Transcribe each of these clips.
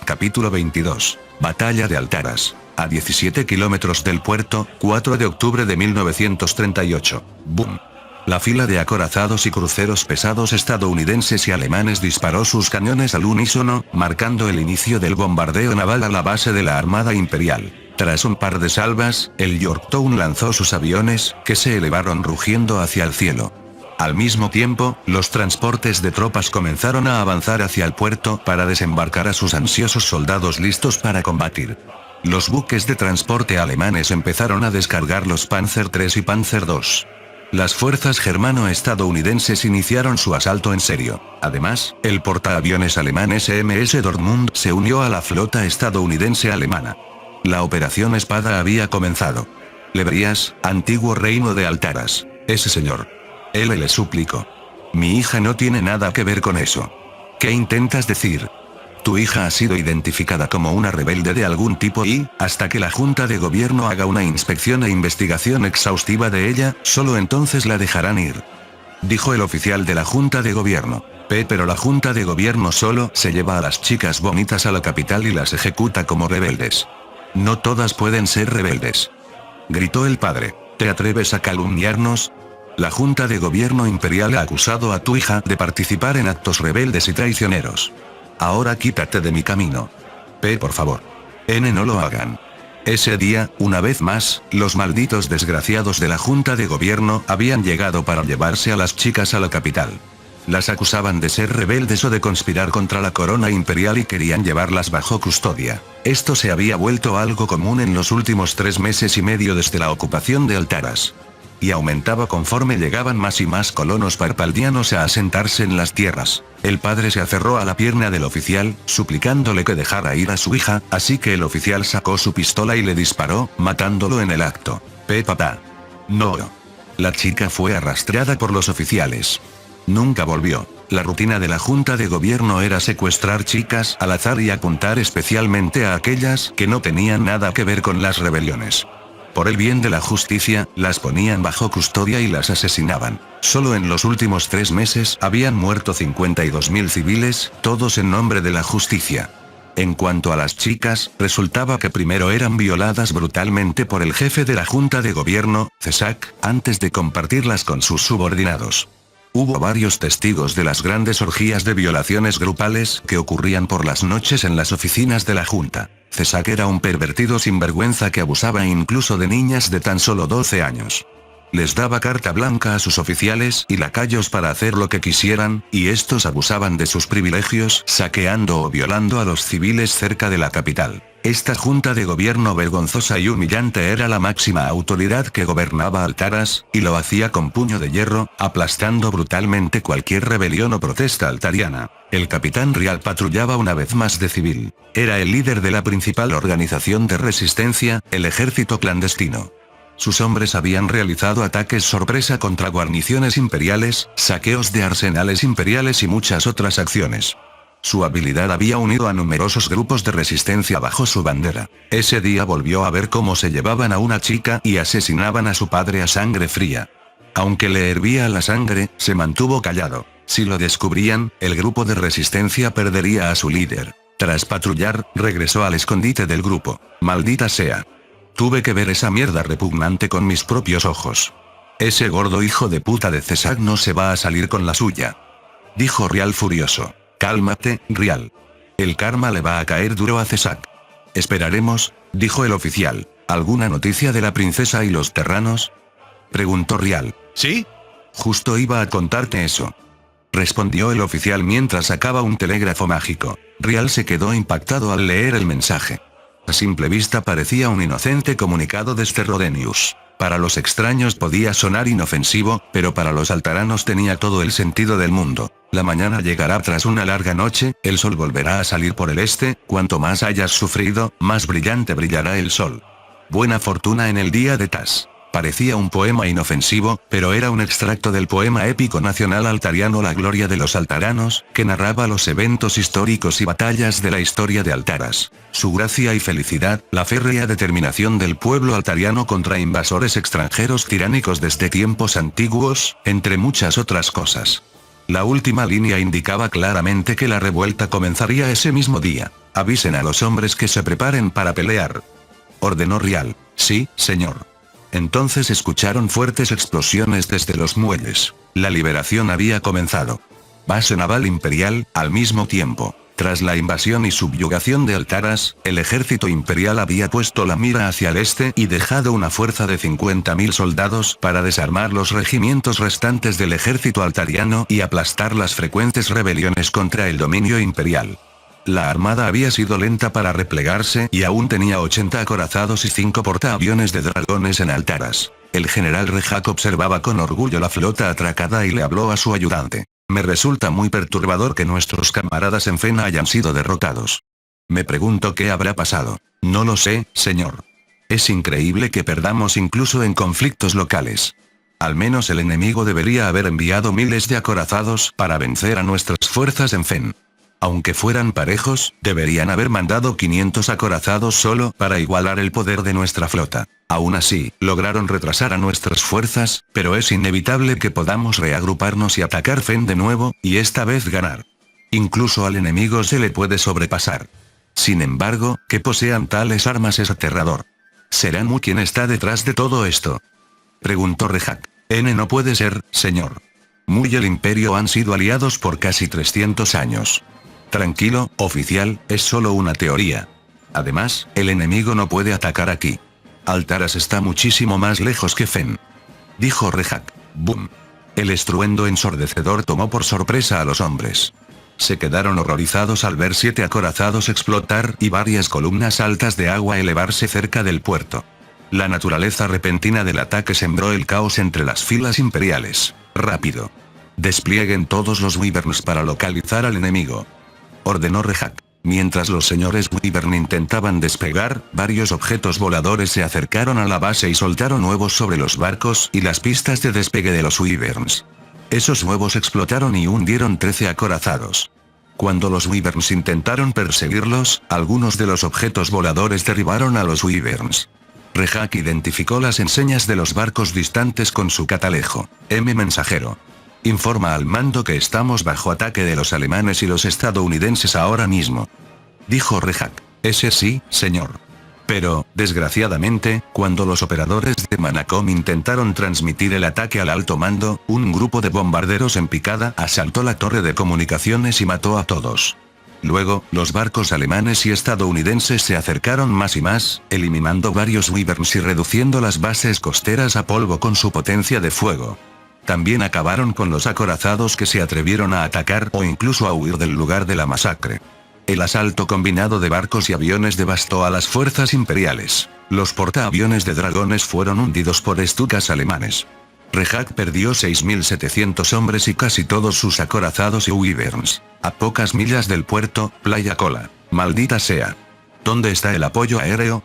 Capítulo 22. Batalla de Altaras. A 17 kilómetros del puerto, 4 de octubre de 1938. Boom. La fila de acorazados y cruceros pesados estadounidenses y alemanes disparó sus cañones al unísono, marcando el inicio del bombardeo naval a la base de la Armada Imperial. Tras un par de salvas, el Yorktown lanzó sus aviones, que se elevaron rugiendo hacia el cielo. Al mismo tiempo, los transportes de tropas comenzaron a avanzar hacia el puerto para desembarcar a sus ansiosos soldados listos para combatir. Los buques de transporte alemanes empezaron a descargar los Panzer III y Panzer II. Las fuerzas germano-estadounidenses iniciaron su asalto en serio. Además, el portaaviones alemán SMS Dortmund se unió a la flota estadounidense-alemana. La operación Espada había comenzado. Lebrías, antiguo reino de Altaras. Ese señor. Él le suplicó. Mi hija no tiene nada que ver con eso. ¿Qué intentas decir? Tu hija ha sido identificada como una rebelde de algún tipo y, hasta que la Junta de Gobierno haga una inspección e investigación exhaustiva de ella, solo entonces la dejarán ir. Dijo el oficial de la Junta de Gobierno. Pero la Junta de Gobierno solo se lleva a las chicas bonitas a la capital y las ejecuta como rebeldes. No todas pueden ser rebeldes. Gritó el padre. ¿Te atreves a calumniarnos? La Junta de Gobierno Imperial ha acusado a tu hija de participar en actos rebeldes y traicioneros. Ahora quítate de mi camino. Por favor. No lo hagan. Ese día, una vez más, los malditos desgraciados de la Junta de Gobierno habían llegado para llevarse a las chicas a la capital. Las acusaban de ser rebeldes o de conspirar contra la corona imperial y querían llevarlas bajo custodia. Esto se había vuelto algo común en los últimos 3 meses y medio desde la ocupación de Altaras. Y aumentaba conforme llegaban más y más colonos parpaldianos a asentarse en las tierras. El padre se aferró a la pierna del oficial, suplicándole que dejara ir a su hija, así que el oficial sacó su pistola y le disparó, matándolo en el acto. Papá. No. La chica fue arrastrada por los oficiales. Nunca volvió. La rutina de la Junta de Gobierno era secuestrar chicas al azar y apuntar especialmente a aquellas que no tenían nada que ver con las rebeliones. Por el bien de la justicia, las ponían bajo custodia y las asesinaban. Solo en los últimos 3 meses habían muerto 52.000 civiles, todos en nombre de la justicia. En cuanto a las chicas, resultaba que primero eran violadas brutalmente por el jefe de la Junta de Gobierno, Cesac, antes de compartirlas con sus subordinados. Hubo varios testigos de las grandes orgías de violaciones grupales que ocurrían por las noches en las oficinas de la Junta. Cesac era un pervertido sinvergüenza que abusaba incluso de niñas de tan solo 12 años. Les daba carta blanca a sus oficiales y lacayos para hacer lo que quisieran, y estos abusaban de sus privilegios, saqueando o violando a los civiles cerca de la capital. Esta Junta de Gobierno vergonzosa y humillante era la máxima autoridad que gobernaba Altaras, y lo hacía con puño de hierro, aplastando brutalmente cualquier rebelión o protesta altariana. El capitán Rial patrullaba una vez más de civil. Era el líder de la principal organización de resistencia, el ejército clandestino. Sus hombres habían realizado ataques sorpresa contra guarniciones imperiales, saqueos de arsenales imperiales y muchas otras acciones. Su habilidad había unido a numerosos grupos de resistencia bajo su bandera. Ese día volvió a ver cómo se llevaban a una chica y asesinaban a su padre a sangre fría. Aunque le hervía la sangre, se mantuvo callado. Si lo descubrían, el grupo de resistencia perdería a su líder. Tras patrullar, regresó al escondite del grupo. Maldita sea. Tuve que ver esa mierda repugnante con mis propios ojos. Ese gordo hijo de puta de Cesac no se va a salir con la suya. Dijo Rial furioso. Cálmate, Rial. El karma le va a caer duro a Cesac. Esperaremos, dijo el oficial. ¿Alguna noticia de la princesa y los terranos? Preguntó Rial. ¿Sí? Justo iba a contarte eso. Respondió el oficial mientras sacaba un telégrafo mágico. Rial se quedó impactado al leer el mensaje. A simple vista parecía un inocente comunicado desde Rodenius. Para los extraños podía sonar inofensivo, pero para los altaranos tenía todo el sentido del mundo. La mañana llegará tras una larga noche, el sol volverá a salir por el este, cuanto más hayas sufrido, más brillante brillará el sol. Buena fortuna en el día de Tas. Parecía un poema inofensivo, pero era un extracto del poema épico nacional altariano La Gloria de los Altaranos, que narraba los eventos históricos y batallas de la historia de Altaras. Su gracia y felicidad, la férrea determinación del pueblo altariano contra invasores extranjeros tiránicos desde tiempos antiguos, entre muchas otras cosas. La última línea indicaba claramente que la revuelta comenzaría ese mismo día. Avisen a los hombres que se preparen para pelear. Ordenó Rial. Sí, señor. Entonces escucharon fuertes explosiones desde los muelles. La liberación había comenzado. Base naval imperial, al mismo tiempo. Tras la invasión y subyugación de Altaras, el ejército imperial había puesto la mira hacia el este y dejado una fuerza de 50.000 soldados para desarmar los regimientos restantes del ejército altariano y aplastar las frecuentes rebeliones contra el dominio imperial. La armada había sido lenta para replegarse y aún tenía 80 acorazados y 5 portaaviones de dragones en Altaras. El general Rejak observaba con orgullo la flota atracada y le habló a su ayudante. Me resulta muy perturbador que nuestros camaradas en Fen hayan sido derrotados. Me pregunto qué habrá pasado. No lo sé, señor. Es increíble que perdamos incluso en conflictos locales. Al menos el enemigo debería haber enviado miles de acorazados para vencer a nuestras fuerzas en Fen. Aunque fueran parejos, deberían haber mandado 500 acorazados solo para igualar el poder de nuestra flota. Aún así, lograron retrasar a nuestras fuerzas, pero es inevitable que podamos reagruparnos y atacar Fen de nuevo, y esta vez ganar. Incluso al enemigo se le puede sobrepasar. Sin embargo, que posean tales armas es aterrador. ¿Será Mu quien está detrás de todo esto?, preguntó Rejak. No puede ser, señor. Mu y el Imperio han sido aliados por casi 300 años. Tranquilo, oficial, es solo una teoría. Además, el enemigo no puede atacar aquí. Altaras está muchísimo más lejos que Fen. Dijo Rejak. Boom. El estruendo ensordecedor tomó por sorpresa a los hombres. Se quedaron horrorizados al ver 7 acorazados explotar y varias columnas altas de agua elevarse cerca del puerto. La naturaleza repentina del ataque sembró el caos entre las filas imperiales. Rápido. Desplieguen todos los Wyverns para localizar al enemigo, ordenó Rejak. Mientras los señores Wyvern intentaban despegar, varios objetos voladores se acercaron a la base y soltaron huevos sobre los barcos y las pistas de despegue de los Wyverns. Esos huevos explotaron y hundieron 13 acorazados. Cuando los Wyverns intentaron perseguirlos, algunos de los objetos voladores derribaron a los Wyverns. Rejak identificó las enseñas de los barcos distantes con su catalejo. Mensajero. Informa al mando que estamos bajo ataque de los alemanes y los estadounidenses ahora mismo. Dijo Rejak. Ese sí, señor. Pero, desgraciadamente, cuando los operadores de Manacom intentaron transmitir el ataque al alto mando, un grupo de bombarderos en picada asaltó la torre de comunicaciones y mató a todos. Luego, los barcos alemanes y estadounidenses se acercaron más y más, eliminando varios Wyverns y reduciendo las bases costeras a polvo con su potencia de fuego. También acabaron con los acorazados que se atrevieron a atacar o incluso a huir del lugar de la masacre. El asalto combinado de barcos y aviones devastó a las fuerzas imperiales. Los portaaviones de dragones fueron hundidos por Stukas alemanes. Rejak perdió 6.700 hombres y casi todos sus acorazados y Wyverns. A pocas millas del puerto, Playa Cola. Maldita sea. ¿Dónde está el apoyo aéreo?,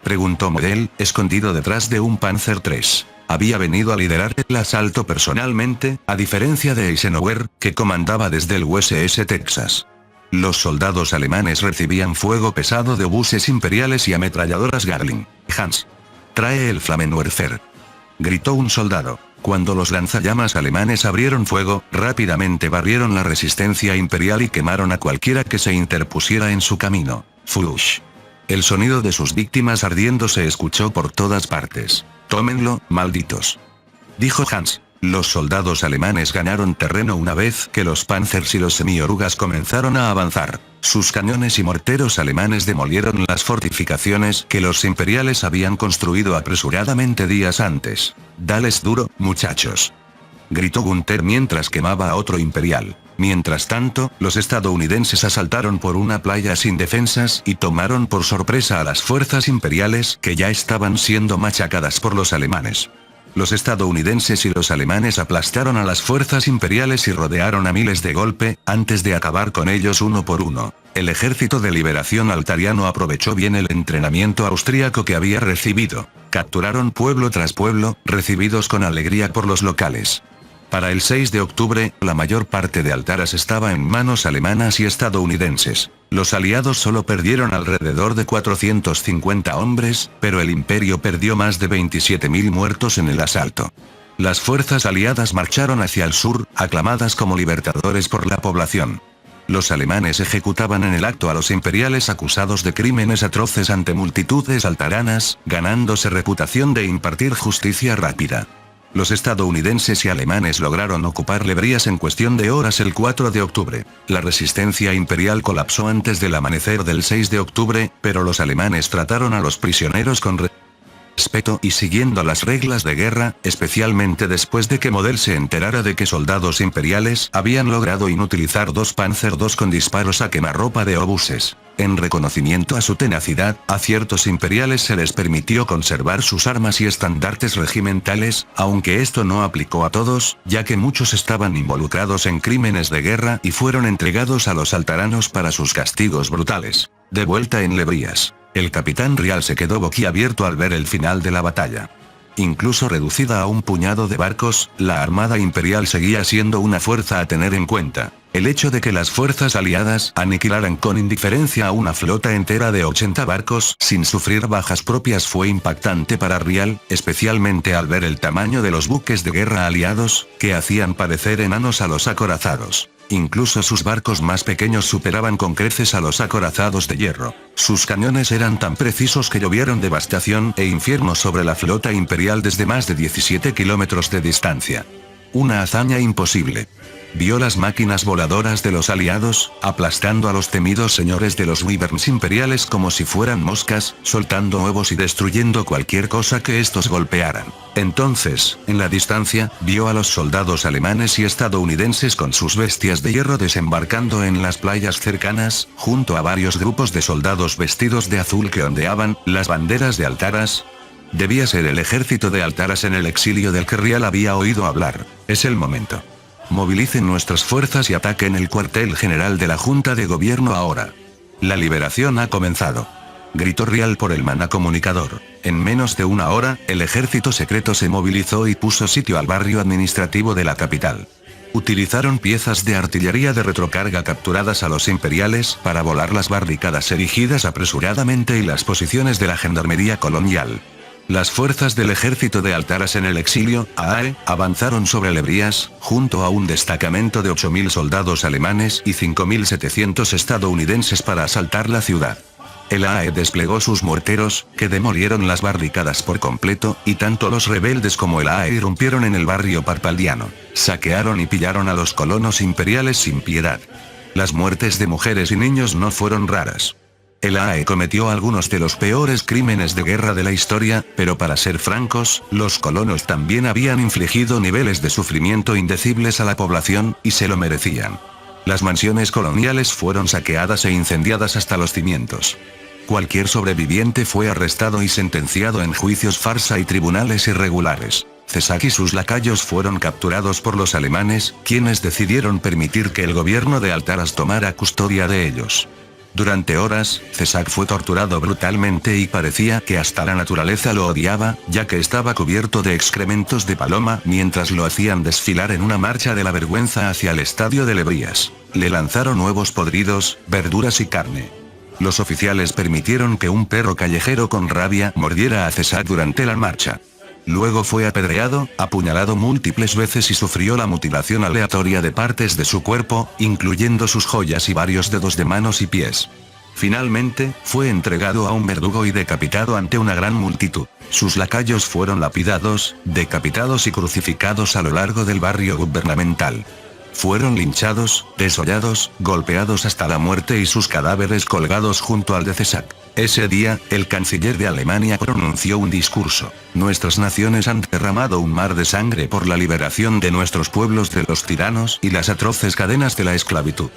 preguntó Model, escondido detrás de un Panzer III. Había venido a liderar el asalto personalmente, a diferencia de Eisenhower, que comandaba desde el USS Texas. Los soldados alemanes recibían fuego pesado de obuses imperiales y ametralladoras Gatling. Hans. Trae el Flammenwerfer, gritó un soldado. Cuando los lanzallamas alemanes abrieron fuego, rápidamente barrieron la resistencia imperial y quemaron a cualquiera que se interpusiera en su camino. Flush. El sonido de sus víctimas ardiendo se escuchó por todas partes. Tómenlo, malditos, dijo Hans. Los soldados alemanes ganaron terreno una vez que los Panzers y los semiorugas comenzaron a avanzar. Sus cañones y morteros alemanes demolieron las fortificaciones que los imperiales habían construido apresuradamente días antes. Dales duro, muchachos, gritó Gunther mientras quemaba a otro imperial. Mientras tanto, los estadounidenses asaltaron por una playa sin defensas y tomaron por sorpresa a las fuerzas imperiales que ya estaban siendo machacadas por los alemanes. Los estadounidenses y los alemanes aplastaron a las fuerzas imperiales y rodearon a miles de golpe, antes de acabar con ellos uno por uno. El ejército de liberación altariano aprovechó bien el entrenamiento austríaco que había recibido. Capturaron pueblo tras pueblo, recibidos con alegría por los locales. Para el 6 de octubre, la mayor parte de Altaras estaba en manos alemanas y estadounidenses. Los aliados solo perdieron alrededor de 450 hombres, pero el imperio perdió más de 27.000 muertos en el asalto. Las fuerzas aliadas marcharon hacia el sur, aclamadas como libertadores por la población. Los alemanes ejecutaban en el acto a los imperiales acusados de crímenes atroces ante multitudes altaranas, ganándose reputación de impartir justicia rápida. Los estadounidenses y alemanes lograron ocupar Lebrías en cuestión de horas el 4 de octubre. La resistencia imperial colapsó antes del amanecer del 6 de octubre, pero los alemanes trataron a los prisioneros con respeto y siguiendo las reglas de guerra, especialmente después de que Model se enterara de que soldados imperiales habían logrado inutilizar 2 Panzer II con disparos a quemarropa de obuses. En reconocimiento a su tenacidad, a ciertos imperiales se les permitió conservar sus armas y estandartes regimentales, aunque esto no aplicó a todos, ya que muchos estaban involucrados en crímenes de guerra y fueron entregados a los altaranos para sus castigos brutales. De vuelta en Lebrías, el capitán Rial se quedó boquiabierto al ver el final de la batalla. Incluso reducida a un puñado de barcos, la Armada Imperial seguía siendo una fuerza a tener en cuenta. El hecho de que las fuerzas aliadas aniquilaran con indiferencia a una flota entera de 80 barcos sin sufrir bajas propias fue impactante para Rial, especialmente al ver el tamaño de los buques de guerra aliados, que hacían parecer enanos a los acorazados. Incluso sus barcos más pequeños superaban con creces a los acorazados de hierro. Sus cañones eran tan precisos que llovieron devastación e infierno sobre la flota imperial desde más de 17 kilómetros de distancia. Una hazaña imposible. Vio las máquinas voladoras de los aliados, aplastando a los temidos señores de los Wyverns imperiales como si fueran moscas, soltando huevos y destruyendo cualquier cosa que estos golpearan. Entonces, en la distancia, vio a los soldados alemanes y estadounidenses con sus bestias de hierro desembarcando en las playas cercanas, junto a varios grupos de soldados vestidos de azul que ondeaban las banderas de Altaras. Debía ser el ejército de Altaras en el exilio del que Rial había oído hablar. Es el momento. Movilicen nuestras fuerzas y ataquen el cuartel general de la Junta de Gobierno ahora. La liberación ha comenzado. Gritó Rial por el manacomunicador. En menos de una hora, el ejército secreto se movilizó y puso sitio al barrio administrativo de la capital. Utilizaron piezas de artillería de retrocarga capturadas a los imperiales para volar las barricadas erigidas apresuradamente y las posiciones de la gendarmería colonial. Las fuerzas del ejército de Altaras en el exilio, AAE, avanzaron sobre Lebrías, junto a un destacamento de 8.000 soldados alemanes y 5.700 estadounidenses para asaltar la ciudad. El AAE desplegó sus morteros, que demolieron las barricadas por completo, y tanto los rebeldes como el AAE irrumpieron en el barrio parpaldiano. Saquearon y pillaron a los colonos imperiales sin piedad. Las muertes de mujeres y niños no fueron raras. El AAE cometió algunos de los peores crímenes de guerra de la historia, pero para ser francos, los colonos también habían infligido niveles de sufrimiento indecibles a la población, y se lo merecían. Las mansiones coloniales fueron saqueadas e incendiadas hasta los cimientos. Cualquier sobreviviente fue arrestado y sentenciado en juicios farsa y tribunales irregulares. Césac y sus lacayos fueron capturados por los alemanes, quienes decidieron permitir que el gobierno de Altaras tomara custodia de ellos. Durante horas, Césac fue torturado brutalmente y parecía que hasta la naturaleza lo odiaba, ya que estaba cubierto de excrementos de paloma mientras lo hacían desfilar en una marcha de la vergüenza hacia el estadio de Lebrías. Le lanzaron huevos podridos, verduras y carne. Los oficiales permitieron que un perro callejero con rabia mordiera a Césac durante la marcha. Luego fue apedreado, apuñalado múltiples veces y sufrió la mutilación aleatoria de partes de su cuerpo, incluyendo sus joyas y varios dedos de manos y pies. Finalmente, fue entregado a un verdugo y decapitado ante una gran multitud. Sus lacayos fueron lapidados, decapitados y crucificados a lo largo del barrio gubernamental. Fueron linchados, desollados, golpeados hasta la muerte y sus cadáveres colgados junto al de Césac. Ese día, el canciller de Alemania pronunció un discurso. Nuestras naciones han derramado un mar de sangre por la liberación de nuestros pueblos de los tiranos y las atroces cadenas de la esclavitud.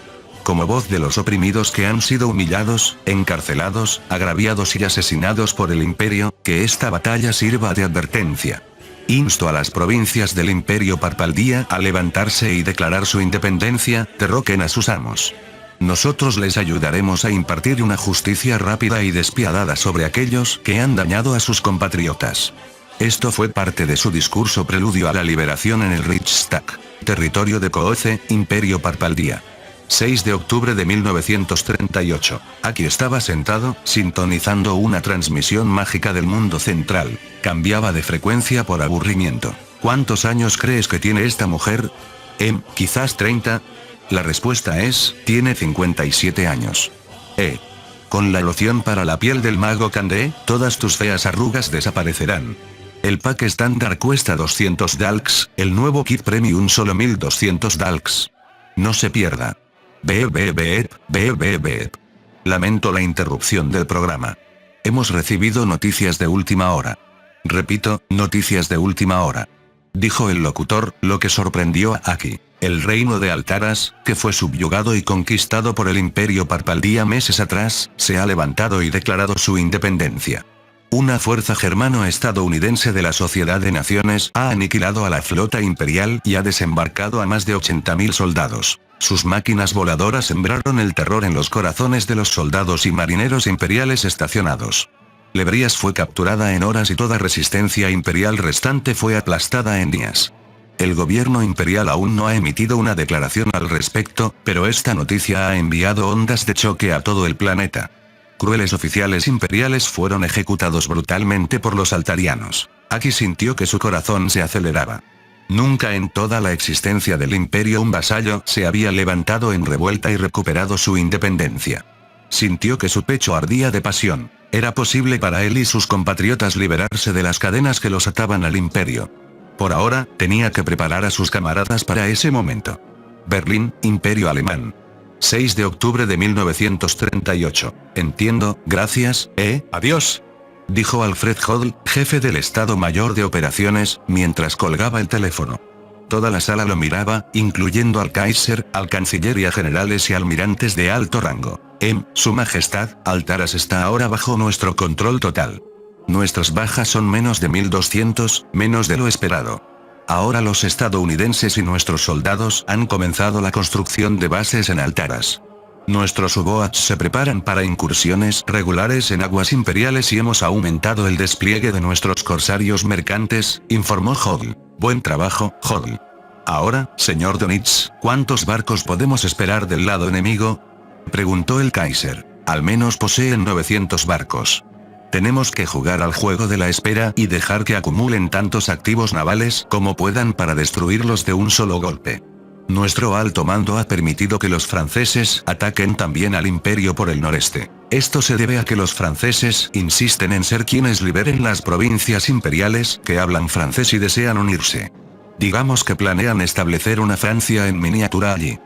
Como voz de los oprimidos que han sido humillados, encarcelados, agraviados y asesinados por el imperio, que esta batalla sirva de advertencia. Insto a las provincias del Imperio Parpaldía a levantarse y declarar su independencia, derroquen a sus amos. Nosotros les ayudaremos a impartir una justicia rápida y despiadada sobre aquellos que han dañado a sus compatriotas. Esto fue parte de su discurso preludio a la liberación en el Reichstag, territorio de Cooce, Imperio Parpaldía. 6 de octubre de 1938. Aquí estaba sentado, sintonizando una transmisión mágica del mundo central. Cambiaba de frecuencia por aburrimiento. ¿Cuántos años crees que tiene esta mujer? Quizás 30. La respuesta es, tiene 57 años. Con la loción para la piel del mago Candé, todas tus feas arrugas desaparecerán. El pack estándar cuesta 200 dalks, el nuevo kit premium solo 1200 dalks. No se pierda. Lamento la interrupción del programa. Hemos recibido noticias de última hora. Repito, noticias de última hora. Dijo el locutor, lo que sorprendió a Aki. El reino de Altaras, que fue subyugado y conquistado por el Imperio Parpaldía meses atrás, se ha levantado y declarado su independencia. Una fuerza germano-estadounidense de la Sociedad de Naciones ha aniquilado a la flota imperial y ha desembarcado a más de 80.000 soldados. Sus máquinas voladoras sembraron el terror en los corazones de los soldados y marineros imperiales estacionados. Lebrías fue capturada en horas y toda resistencia imperial restante fue aplastada en días. El gobierno imperial aún no ha emitido una declaración al respecto, pero esta noticia ha enviado ondas de choque a todo el planeta. Crueles oficiales imperiales fueron ejecutados brutalmente por los altarianos. Aki sintió que su corazón se aceleraba. Nunca en toda la existencia del imperio un vasallo se había levantado en revuelta y recuperado su independencia. Sintió que su pecho ardía de pasión. Era posible para él y sus compatriotas liberarse de las cadenas que los ataban al imperio. Por ahora, tenía que preparar a sus camaradas para ese momento. Berlín, Imperio Alemán. 6 de octubre de 1938. Entiendo, gracias, adiós. Dijo Alfred Hodl, jefe del Estado Mayor de Operaciones, mientras colgaba el teléfono. Toda la sala lo miraba, incluyendo al Kaiser, al canciller y a generales y almirantes de alto rango. Su Majestad, Altaras está ahora bajo nuestro control total. Nuestras bajas son menos de 1200, menos de lo esperado. Ahora los estadounidenses y nuestros soldados han comenzado la construcción de bases en Altaras. Nuestros U-Boats se preparan para incursiones regulares en aguas imperiales y hemos aumentado el despliegue de nuestros corsarios mercantes, informó Hodl. Buen trabajo, Hodl. Ahora, señor Donitz, ¿cuántos barcos podemos esperar del lado enemigo? Preguntó el Kaiser. Al menos poseen 900 barcos. Tenemos que jugar al juego de la espera y dejar que acumulen tantos activos navales como puedan para destruirlos de un solo golpe. Nuestro alto mando ha permitido que los franceses ataquen también al imperio por el noreste. Esto se debe a que los franceses insisten en ser quienes liberen las provincias imperiales que hablan francés y desean unirse. Digamos que planean establecer una Francia en miniatura allí.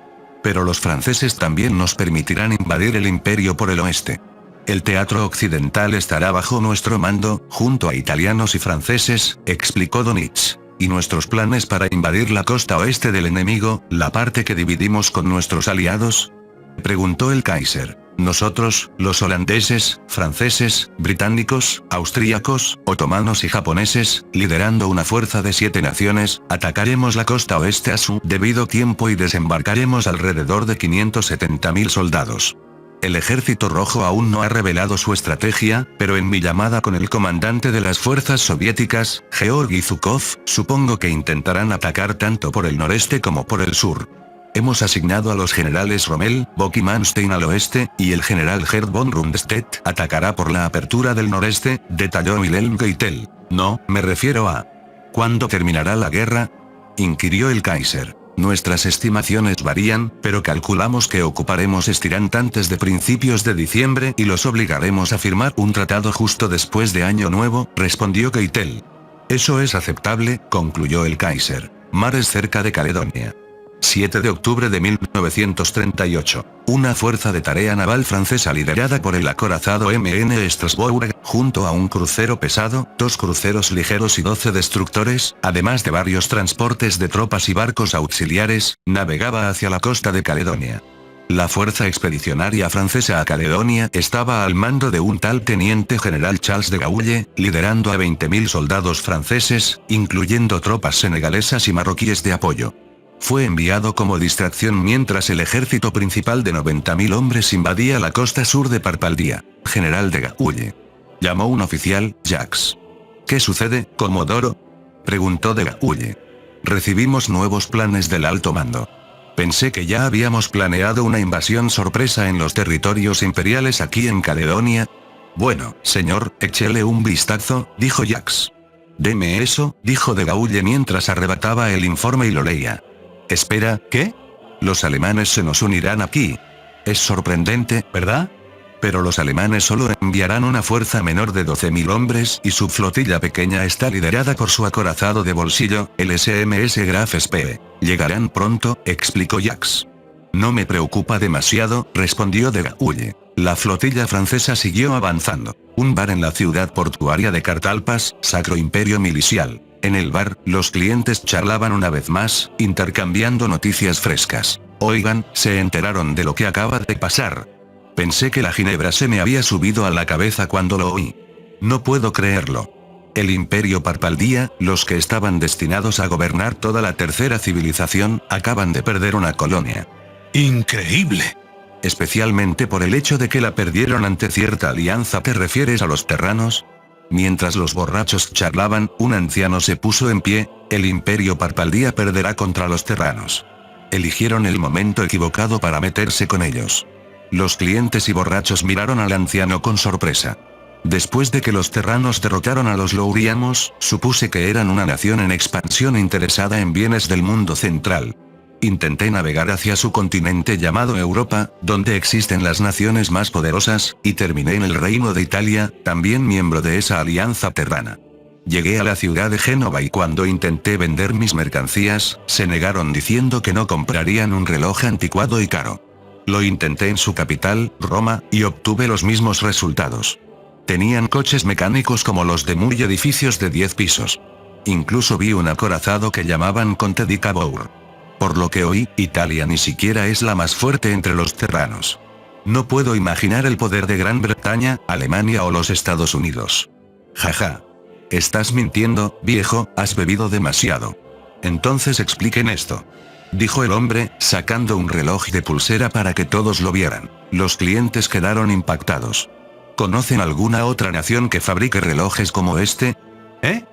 Pero los franceses también nos permitirán invadir el imperio por el oeste. El teatro occidental estará bajo nuestro mando, junto a italianos y franceses, explicó Donitz. ¿Y nuestros planes para invadir la costa oeste del enemigo, la parte que dividimos con nuestros aliados? Preguntó el Kaiser. Nosotros, los holandeses, franceses, británicos, austríacos, otomanos y japoneses, liderando una fuerza de 7 naciones, atacaremos la costa oeste a su debido tiempo y desembarcaremos alrededor de 570.000 soldados. El Ejército Rojo aún no ha revelado su estrategia, pero en mi llamada con el comandante de las fuerzas soviéticas, Georgi Zhukov, supongo que intentarán atacar tanto por el noreste como por el sur. Hemos asignado a los generales Rommel, Bock y Manstein al oeste, y el general Gerd von Rundstedt atacará por la apertura del noreste, detalló Wilhelm Keitel. No, me refiero a... ¿Cuándo terminará la guerra? Inquirió el Kaiser. Nuestras estimaciones varían, pero calculamos que ocuparemos Estirant antes de principios de diciembre y los obligaremos a firmar un tratado justo después de Año Nuevo, respondió Keitel. Eso es aceptable, concluyó el Kaiser. Mares cerca de Caledonia. 7 de octubre de 1938. Una fuerza de tarea naval francesa liderada por el acorazado MN Strasbourg, junto a un crucero pesado, 2 cruceros ligeros y 12 destructores, además de varios transportes de tropas y barcos auxiliares, navegaba hacia la costa de Caledonia. La fuerza expedicionaria francesa a Caledonia estaba al mando de un tal teniente general Charles de Gaulle, liderando a 20.000 soldados franceses, incluyendo tropas senegalesas y marroquíes de apoyo. Fue enviado como distracción mientras el ejército principal de 90.000 hombres invadía la costa sur de Parpaldía. General de Gaulle. Llamó un oficial, Jacques. ¿Qué sucede, Comodoro? Preguntó de Gaulle. Recibimos nuevos planes del alto mando. Pensé que ya habíamos planeado una invasión sorpresa en los territorios imperiales aquí en Caledonia. Bueno, señor, échele un vistazo, dijo Jacques. Deme eso, dijo de Gaulle mientras arrebataba el informe y lo leía. Espera, ¿qué? Los alemanes se nos unirán aquí. Es sorprendente, ¿verdad? Pero los alemanes solo enviarán una fuerza menor de 12.000 hombres y su flotilla pequeña está liderada por su acorazado de bolsillo, el SMS Graf Spee. Llegarán pronto, explicó Jacques. No me preocupa demasiado, respondió de Gaulle. La flotilla francesa siguió avanzando. Un bar en la ciudad portuaria de Cartalpas, Sacro Imperio Milicial. En el bar, los clientes charlaban una vez más, intercambiando noticias frescas. Oigan, ¿se enteraron de lo que acaba de pasar? Pensé que la ginebra se me había subido a la cabeza cuando lo oí. No puedo creerlo. El imperio Parpaldía, los que estaban destinados a gobernar toda la tercera civilización, acaban de perder una colonia. ¡Increíble! Especialmente por el hecho de que la perdieron ante cierta alianza. ¿Te refieres a los terranos? Mientras los borrachos charlaban, un anciano se puso en pie. El imperio Parpaldía perderá contra los terranos. Eligieron el momento equivocado para meterse con ellos. Los clientes y borrachos miraron al anciano con sorpresa. Después de que los terranos derrotaron a los lourianos, supuse que eran una nación en expansión interesada en bienes del mundo central. Intenté navegar hacia su continente llamado Europa, donde existen las naciones más poderosas, y terminé en el Reino de Italia, también miembro de esa alianza terrana. Llegué a la ciudad de Génova y cuando intenté vender mis mercancías, se negaron diciendo que no comprarían un reloj anticuado y caro. Lo intenté en su capital, Roma, y obtuve los mismos resultados. Tenían coches mecánicos como los de muy edificios de 10 pisos. Incluso vi un acorazado que llamaban Conte di Cavour. Por lo que oí, Italia ni siquiera es la más fuerte entre los terranos. No puedo imaginar el poder de Gran Bretaña, Alemania o los Estados Unidos. Jaja. Estás mintiendo, viejo, has bebido demasiado. Entonces expliquen esto. Dijo el hombre, sacando un reloj de pulsera para que todos lo vieran. Los clientes quedaron impactados. ¿Conocen alguna otra nación que fabrique relojes como este? ¿Eh?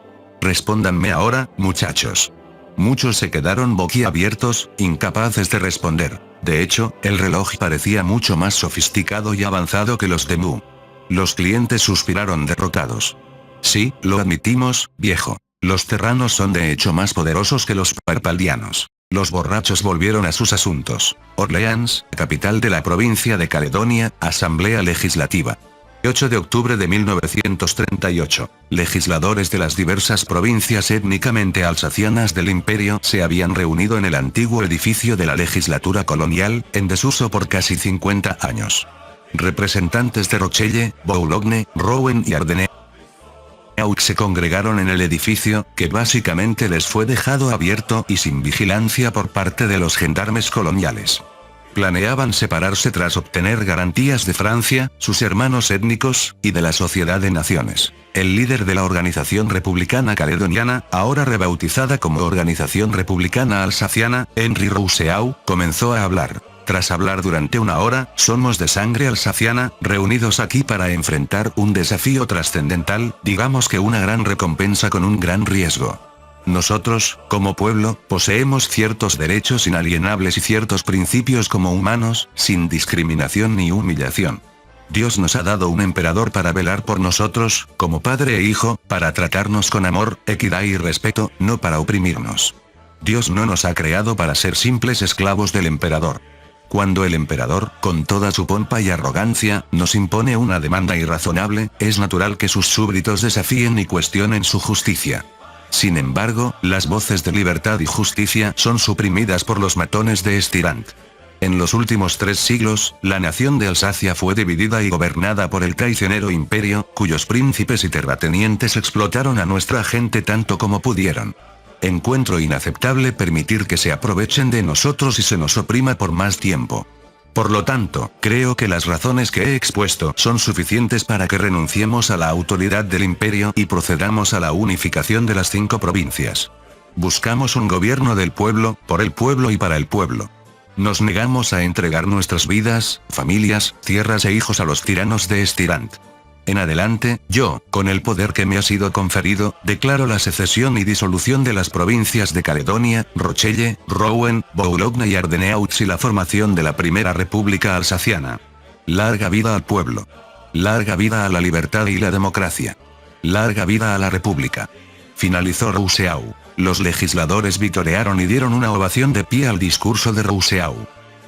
Respóndanme ahora, muchachos. Muchos se quedaron boquiabiertos, incapaces de responder. De hecho, el reloj parecía mucho más sofisticado y avanzado que los de Mu. Los clientes suspiraron derrotados. Sí, lo admitimos, viejo. Los terranos son de hecho más poderosos que los parpaldianos. Los borrachos volvieron a sus asuntos. Orleans, capital de la provincia de Caledonia, Asamblea Legislativa. 8 de octubre de 1938. Legisladores de las diversas provincias étnicamente alsacianas del imperio se habían reunido en el antiguo edificio de la legislatura colonial, en desuso por casi 50 años. Representantes de Rochelle, Boulogne, Rouen y Ardennais se congregaron en el edificio, que básicamente les fue dejado abierto y sin vigilancia por parte de los gendarmes coloniales. Planeaban separarse tras obtener garantías de Francia, sus hermanos étnicos, y de la Sociedad de Naciones. El líder de la Organización Republicana Caledoniana, ahora rebautizada como Organización Republicana Alsaciana, Henri Rousseau, comenzó a hablar. Tras hablar durante una hora, somos de sangre alsaciana, reunidos aquí para enfrentar un desafío trascendental, digamos que una gran recompensa con un gran riesgo. Nosotros, como pueblo, poseemos ciertos derechos inalienables y ciertos principios como humanos, sin discriminación ni humillación. Dios nos ha dado un emperador para velar por nosotros, como padre e hijo, para tratarnos con amor, equidad y respeto, no para oprimirnos. Dios no nos ha creado para ser simples esclavos del emperador. Cuando el emperador, con toda su pompa y arrogancia, nos impone una demanda irrazonable, es natural que sus súbditos desafíen y cuestionen su justicia. Sin embargo, las voces de libertad y justicia son suprimidas por los matones de Estirant. En los últimos 3 siglos, la nación de Alsacia fue dividida y gobernada por el traicionero imperio, cuyos príncipes y terratenientes explotaron a nuestra gente tanto como pudieron. Encuentro inaceptable permitir que se aprovechen de nosotros y se nos oprima por más tiempo. Por lo tanto, creo que las razones que he expuesto son suficientes para que renunciemos a la autoridad del imperio y procedamos a la unificación de las 5 provincias. Buscamos un gobierno del pueblo, por el pueblo y para el pueblo. Nos negamos a entregar nuestras vidas, familias, tierras e hijos a los tiranos de Estirant. En adelante, yo, con el poder que me ha sido conferido, declaro la secesión y disolución de las provincias de Caledonia, Rochelle, Rouen, Boulogne y Ardennais y la formación de la Primera República Alsaciana. Larga vida al pueblo. Larga vida a la libertad y la democracia. Larga vida a la República. finalizó Rousseau. Los legisladores vitorearon y dieron una ovación de pie al discurso de Rousseau.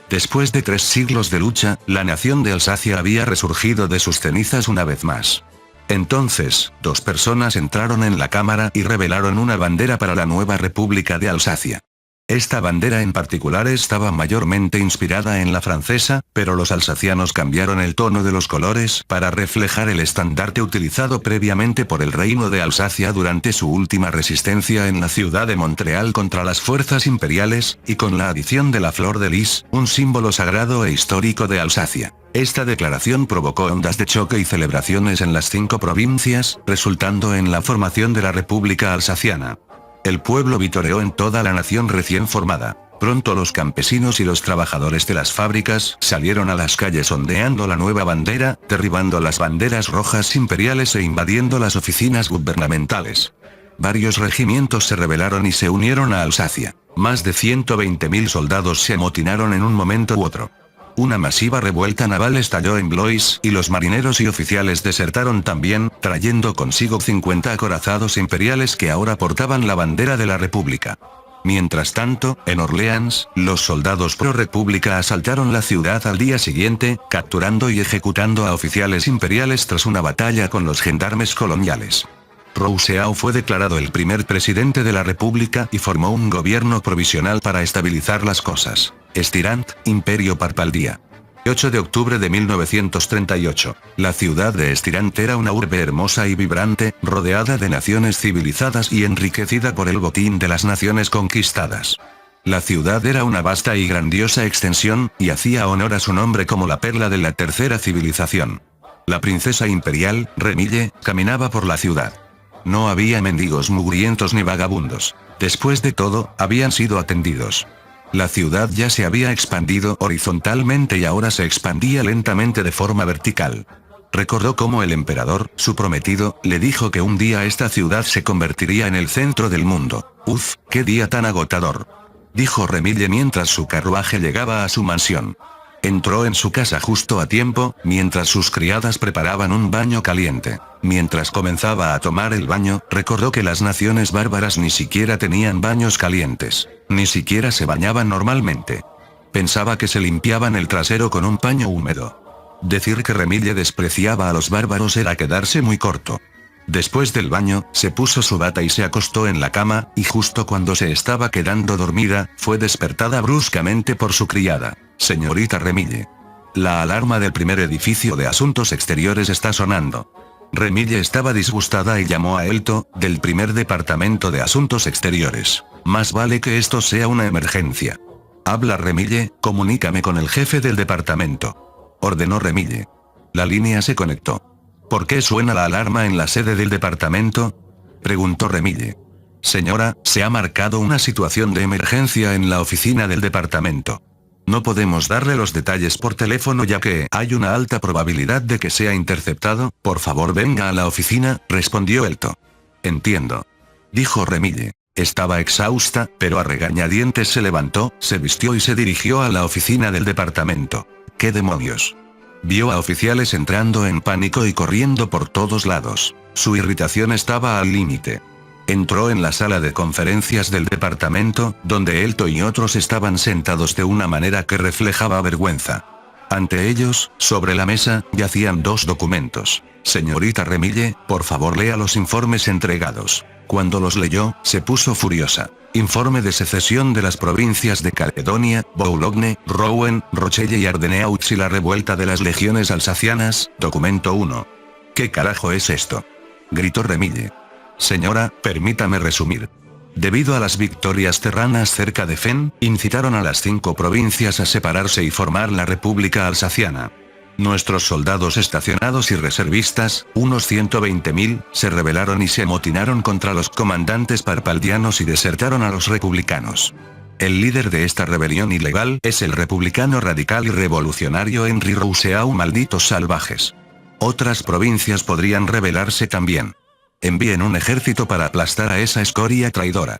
Después de 3 siglos de lucha, la nación de Alsacia había resurgido de sus cenizas una vez más. Entonces, 2 personas entraron en la cámara y revelaron una bandera para la nueva República de Alsacia. Esta bandera en particular estaba mayormente inspirada en la francesa, pero los alsacianos cambiaron el tono de los colores para reflejar el estandarte utilizado previamente por el reino de Alsacia durante su última resistencia en la ciudad de Montreal contra las fuerzas imperiales, y con la adición de la flor de lis, un símbolo sagrado e histórico de Alsacia. Esta declaración provocó ondas de choque y celebraciones en las 5 provincias, resultando en la formación de la República Alsaciana. El pueblo vitoreó en toda la nación recién formada. Pronto los campesinos y los trabajadores de las fábricas salieron a las calles ondeando la nueva bandera, derribando las banderas rojas imperiales e invadiendo las oficinas gubernamentales. Varios regimientos se rebelaron y se unieron a Alsacia. Más de 120.000 soldados se amotinaron en un momento u otro. Una masiva revuelta naval estalló en Blois, y los marineros y oficiales desertaron también, trayendo consigo 50 acorazados imperiales que ahora portaban la bandera de la República. Mientras tanto, en Orleans, los soldados pro República asaltaron la ciudad al día siguiente, capturando y ejecutando a oficiales imperiales tras una batalla con los gendarmes coloniales. Rousseau fue declarado el primer presidente de la República y formó un gobierno provisional para estabilizar las cosas. Estirant, Imperio Parpaldía. 8 de octubre de 1938. La ciudad de Estirant era una urbe hermosa y vibrante, rodeada de naciones civilizadas y enriquecida por el botín de las naciones conquistadas. La ciudad era una vasta y grandiosa extensión, y hacía honor a su nombre como la perla de la tercera civilización. La princesa imperial, Remille, caminaba por la ciudad. No había mendigos mugrientos ni vagabundos. Después de todo, habían sido atendidos. La ciudad ya se había expandido horizontalmente y ahora se expandía lentamente de forma vertical. Recordó cómo el emperador, su prometido, le dijo que un día esta ciudad se convertiría en el centro del mundo. «Uf, qué día tan agotador», dijo Remille mientras su carruaje llegaba a su mansión. Entró en su casa justo a tiempo, mientras sus criadas preparaban un baño caliente. Mientras comenzaba a tomar el baño, recordó que las naciones bárbaras ni siquiera tenían baños calientes. Ni siquiera se bañaban normalmente. Pensaba que se limpiaban el trasero con un paño húmedo. Decir que Remille despreciaba a los bárbaros era quedarse muy corto. Después del baño, se puso su bata y se acostó en la cama, y justo cuando se estaba quedando dormida, fue despertada bruscamente por su criada. «Señorita Remille. La alarma del primer edificio de asuntos exteriores está sonando». Remille estaba disgustada y llamó a Elto, del primer departamento de asuntos exteriores. «Más vale que esto sea una emergencia». «Habla Remille, comunícame con el jefe del departamento», ordenó Remille. La línea se conectó. «¿Por qué suena la alarma en la sede del departamento?», preguntó Remille. «Señora, se ha marcado una situación de emergencia en la oficina del departamento. No podemos darle los detalles por teléfono ya que hay una alta probabilidad de que sea interceptado. Por favor venga a la oficina», respondió Elto. «Entiendo», dijo Remille. Estaba exhausta, pero a regañadientes se levantó, se vistió y se dirigió a la oficina del departamento. «¿Qué demonios?». Vio a oficiales entrando en pánico y corriendo por todos lados. Su irritación estaba al límite. Entró en la sala de conferencias del departamento, donde Elto y otros estaban sentados de una manera que reflejaba vergüenza. Ante ellos, sobre la mesa, yacían 2 documentos. «Señorita Remille, por favor lea los informes entregados». Cuando los leyó, se puso furiosa. Informe de secesión de las provincias de Caledonia, Boulogne, Rouen, Rochelle y Ardenaux y la revuelta de las legiones alsacianas, documento 1. «¿Qué carajo es esto?», gritó Remille. «Señora, permítame resumir. Debido a las victorias terranas cerca de Fens, incitaron a las 5 provincias a separarse y formar la República Alsaciana. Nuestros soldados estacionados y reservistas, unos 120.000, se rebelaron y se amotinaron contra los comandantes parpaldianos y desertaron a los republicanos. El líder de esta rebelión ilegal es el republicano radical y revolucionario Henri Rousseau. Malditos salvajes. Otras provincias podrían rebelarse también. Envíen un ejército para aplastar a esa escoria traidora.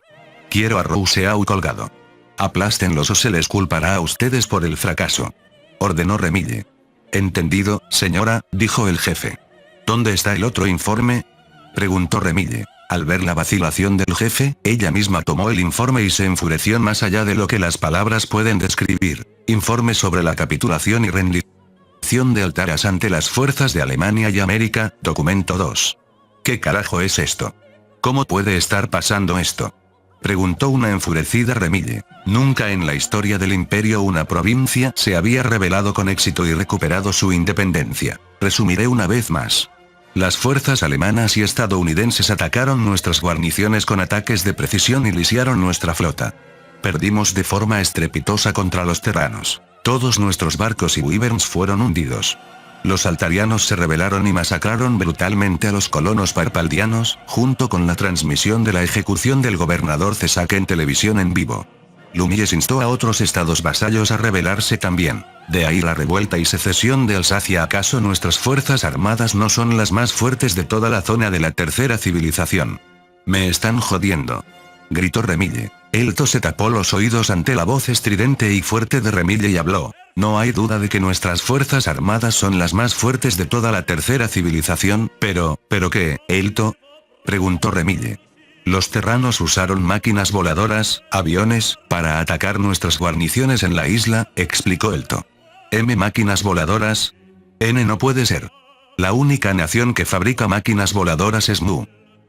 Quiero a Rousseau colgado. Aplástenlos o se les culpará a ustedes por el fracaso», ordenó Remille. «Entendido, señora», dijo el jefe. «¿Dónde está el otro informe?», preguntó Remille. Al ver la vacilación del jefe, ella misma tomó el informe y se enfureció más allá de lo que las palabras pueden describir. Informe sobre la capitulación y rendición de Altaras ante las fuerzas de Alemania y América, documento 2. ¿Qué carajo es esto? ¿Cómo puede estar pasando esto?, preguntó una enfurecida Remille. Nunca en la historia del imperio una provincia se había rebelado con éxito y recuperado su independencia. Resumiré una vez más. Las fuerzas alemanas y estadounidenses atacaron nuestras guarniciones con ataques de precisión y lisiaron nuestra flota. Perdimos de forma estrepitosa contra los terranos. Todos nuestros barcos y wyverns fueron hundidos. Los altarianos se rebelaron y masacraron brutalmente a los colonos parpaldianos, junto con la transmisión de la ejecución del gobernador Césac en televisión en vivo. Lumies instó a otros estados vasallos a rebelarse también. De ahí la revuelta y secesión de Alsacia. ¿Acaso nuestras fuerzas armadas no son las más fuertes de toda la zona de la tercera civilización? Me están jodiendo, gritó Remille. Elto se tapó los oídos ante la voz estridente y fuerte de Remille y habló. No hay duda de que nuestras fuerzas armadas son las más fuertes de toda la tercera civilización, ¿pero qué, Elto?, preguntó Remille. Los terranos usaron máquinas voladoras, aviones, para atacar nuestras guarniciones en la isla, explicó Elto. ¿Máquinas voladoras? No puede ser. La única nación que fabrica máquinas voladoras es Mu.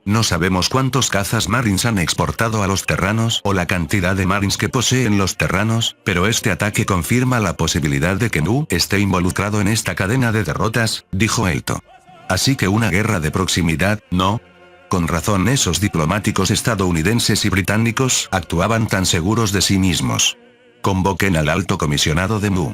No sabemos cuántos cazas Marines han exportado a los terranos o la cantidad de Marines que poseen los terranos, pero este ataque confirma la posibilidad de que Mu esté involucrado en esta cadena de derrotas, dijo Elto. Así que una guerra de proximidad, ¿no? Con razón esos diplomáticos estadounidenses y británicos actuaban tan seguros de sí mismos. Convoquen al alto comisionado de Mu.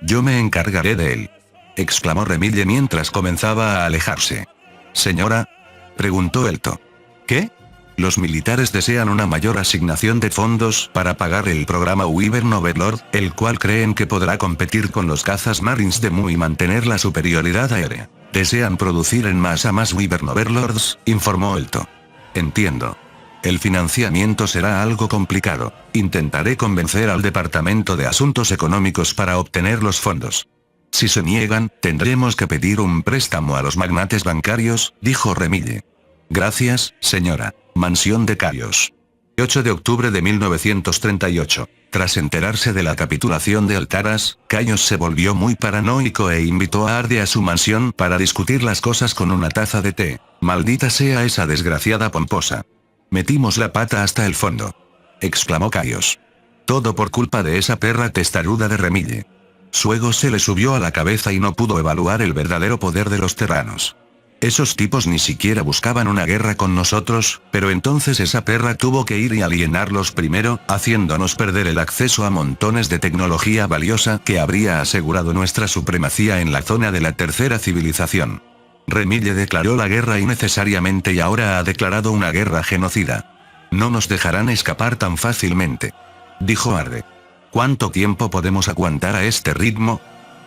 Yo me encargaré de él, exclamó Remille mientras comenzaba a alejarse. Señora, preguntó Elto. ¿Qué? Los militares desean una mayor asignación de fondos para pagar el programa Wyvern Overlord, el cual creen que podrá competir con los cazas Marines de Mu y mantener la superioridad aérea. Desean producir en masa más Wyvern Overlords, informó Elto. Entiendo. El financiamiento será algo complicado. Intentaré convencer al Departamento de Asuntos Económicos para obtener los fondos. Si se niegan, tendremos que pedir un préstamo a los magnates bancarios, dijo Remille. Gracias, señora. Mansión de Cayos. 8 de octubre de 1938. Tras enterarse de la capitulación de Altaras, Cayos se volvió muy paranoico e invitó a Arde a su mansión para discutir las cosas con una taza de té. Maldita sea esa desgraciada pomposa. Metimos la pata hasta el fondo, exclamó Cayos. Todo por culpa de esa perra testaruda de Remille. Su ego se le subió a la cabeza y no pudo evaluar el verdadero poder de los terranos. Esos tipos ni siquiera buscaban una guerra con nosotros, pero entonces esa perra tuvo que ir y alienarlos primero, haciéndonos perder el acceso a montones de tecnología valiosa que habría asegurado nuestra supremacía en la zona de la tercera civilización. Remille declaró la guerra innecesariamente y ahora ha declarado una guerra genocida. No nos dejarán escapar tan fácilmente, dijo Arde. ¿Cuánto tiempo podemos aguantar a este ritmo?,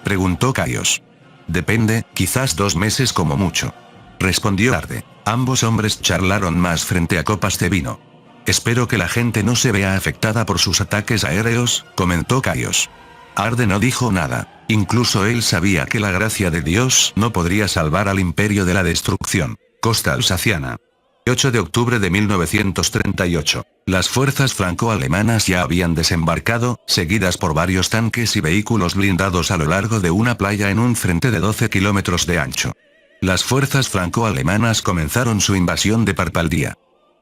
preguntó Cayos. Depende, quizás 2 meses como mucho, respondió Arde. Ambos hombres charlaron más frente a copas de vino. Espero que la gente no se vea afectada por sus ataques aéreos, comentó Cayos. Arde no dijo nada, incluso él sabía que la gracia de Dios no podría salvar al imperio de la destrucción. Costa alsaciana. 8 de octubre de 1938. Las fuerzas franco-alemanas ya habían desembarcado, seguidas por varios tanques y vehículos blindados a lo largo de una playa en un frente de 12 kilómetros de ancho. Las fuerzas franco-alemanas comenzaron su invasión de Parpaldía.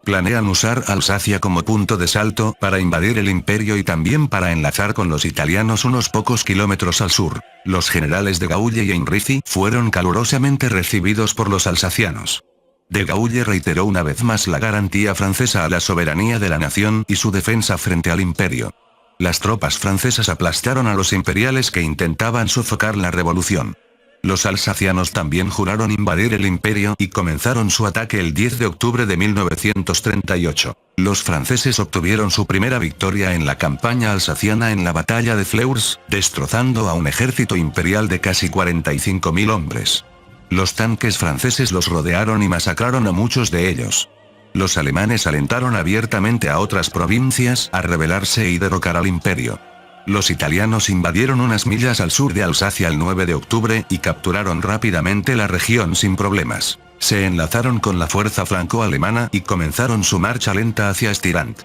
Planean usar Alsacia como punto de salto para invadir el imperio y también para enlazar con los italianos unos pocos kilómetros al sur. Los generales de Gaulle y Heinrici fueron calurosamente recibidos por los alsacianos. De Gaulle reiteró una vez más la garantía francesa a la soberanía de la nación y su defensa frente al imperio. Las tropas francesas aplastaron a los imperiales que intentaban sofocar la revolución. Los alsacianos también juraron invadir el imperio y comenzaron su ataque el 10 de octubre de 1938. Los franceses obtuvieron su primera victoria en la campaña alsaciana en la batalla de Fleurs, destrozando a un ejército imperial de casi 45.000 hombres. Los tanques franceses los rodearon y masacraron a muchos de ellos. Los alemanes alentaron abiertamente a otras provincias a rebelarse y derrocar al imperio. Los italianos invadieron unas millas al sur de Alsacia el 9 de octubre y capturaron rápidamente la región sin problemas. Se enlazaron con la fuerza franco-alemana y comenzaron su marcha lenta hacia Stirland.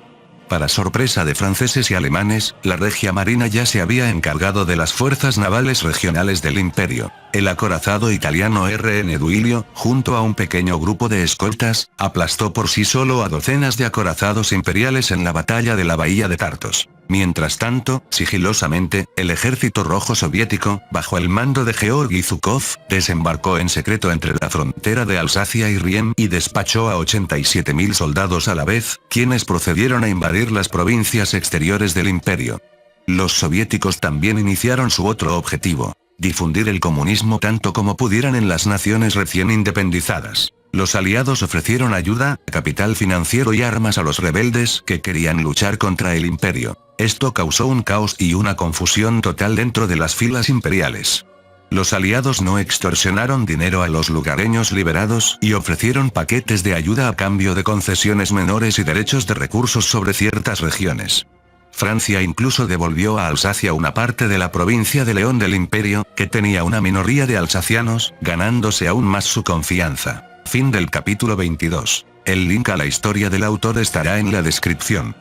Para sorpresa de franceses y alemanes, la Regia Marina ya se había encargado de las fuerzas navales regionales del imperio. El acorazado italiano R.N. Duilio, junto a un pequeño grupo de escoltas, aplastó por sí solo a docenas de acorazados imperiales en la batalla de la bahía de Tartos. Mientras tanto, sigilosamente, el ejército rojo soviético, bajo el mando de Georgi Zhukov, desembarcó en secreto entre la frontera de Alsacia y Riem y despachó a 87.000 soldados a la vez, quienes procedieron a invadir las provincias exteriores del imperio. Los soviéticos también iniciaron su otro objetivo: difundir el comunismo tanto como pudieran en las naciones recién independizadas. Los aliados ofrecieron ayuda, capital financiero y armas a los rebeldes que querían luchar contra el imperio. Esto causó un caos y una confusión total dentro de las filas imperiales. Los aliados no extorsionaron dinero a los lugareños liberados y ofrecieron paquetes de ayuda a cambio de concesiones menores y derechos de recursos sobre ciertas regiones. Francia incluso devolvió a Alsacia una parte de la provincia de León del imperio, que tenía una minoría de alsacianos, ganándose aún más su confianza. Fin del capítulo 22. El link a la historia del autor estará en la descripción.